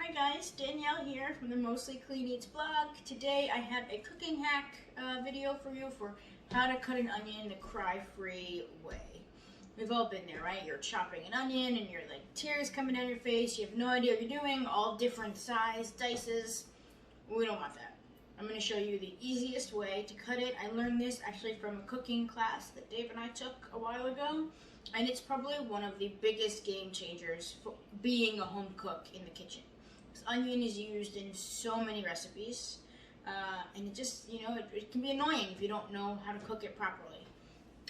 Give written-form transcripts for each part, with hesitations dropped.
Hi guys, Danielle here from the Mostly Clean Eats blog. Today I have a cooking hack video for you for how to cut an onion the cry-free way. We've all been there, right? You're chopping an onion and you're like tears coming down your face. You have no idea what you're doing, all different size dices. We don't want that. I'm going to show you the easiest way to cut it. I learned this actually from a cooking class that Dave and I took a while ago. And it's probably one of the biggest game changers for being a home cook in the kitchen. This onion is used in so many recipes, and it just, it can be annoying if you don't know how to cook it properly.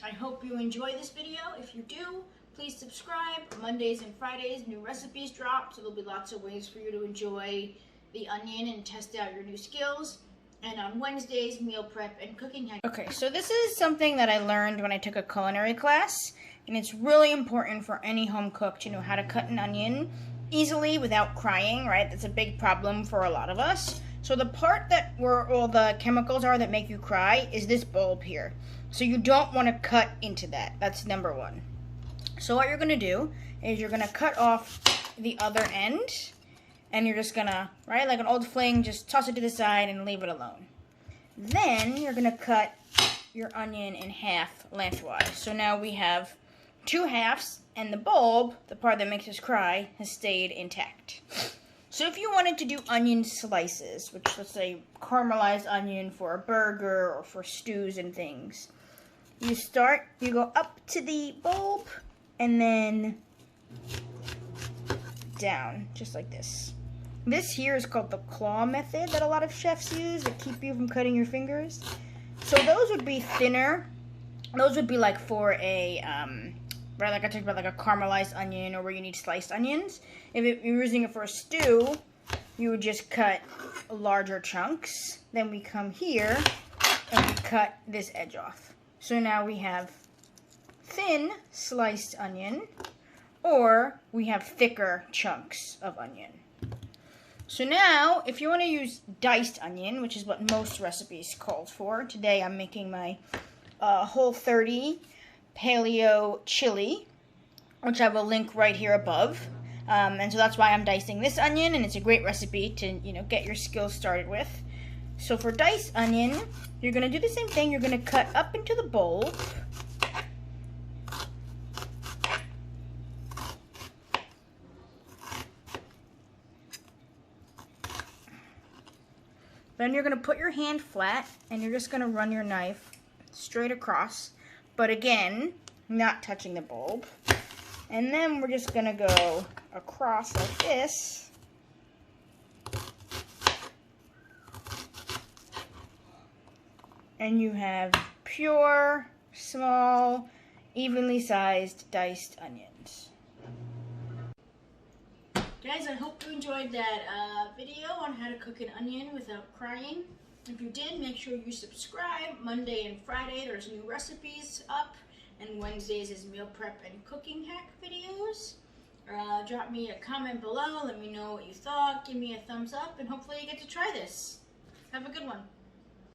I hope you enjoy this video. If you do, please subscribe. Mondays and Fridays, new recipes drop, so there'll be lots of ways for you to enjoy the onion and test out your new skills. And on Wednesdays, meal prep and cooking hack. Okay, so this is something that I learned when I took a culinary class, and it's really important for any home cook to know how to cut an onion easily without crying, right? That's a big problem for a lot of us. So the part that where all the chemicals are that make you cry is this bulb here. So you don't want to cut into that. That's number one. So what you're going to do is you're going to cut off the other end. And you're just gonna, right, like an old fling, just toss it to the side and leave it alone. Then you're gonna cut your onion in half lengthwise. So now we have two halves, and the bulb, the part that makes us cry, has stayed intact. So if you wanted to do onion slices, which let's say caramelized onion for a burger or for stews and things, you go up to the bulb and then down, just like this. This here is called the claw method that a lot of chefs use to keep you from cutting your fingers. So those would be thinner. Those would be like for a, right, like I talked about, like a caramelized onion or where you need sliced onions. If you're using it for a stew, you would just cut larger chunks. Then we come here and we cut this edge off. So now we have thin sliced onion, or we have thicker chunks of onion. So now, if you want to use diced onion, which is what most recipes call for, today I'm making my Whole30 Paleo Chili, which I will link right here above. And so that's why I'm dicing this onion, and it's a great recipe to, get your skills started with. So for diced onion, you're going to do the same thing. You're going to cut up into the bowl. Then you're going to put your hand flat, and you're just going to run your knife straight across, but again, not touching the bulb. And then we're just going to go across like this. And you have pure, small, evenly sized diced onions. Guys, I hope you enjoyed that video on how to cook an onion without crying. If you did, make sure you subscribe. Monday and Friday, there's new recipes up, and Wednesdays is meal prep and cooking hack videos. Drop me a comment below. Let me know what you thought. Give me a thumbs up, and hopefully you get to try this. Have a good one.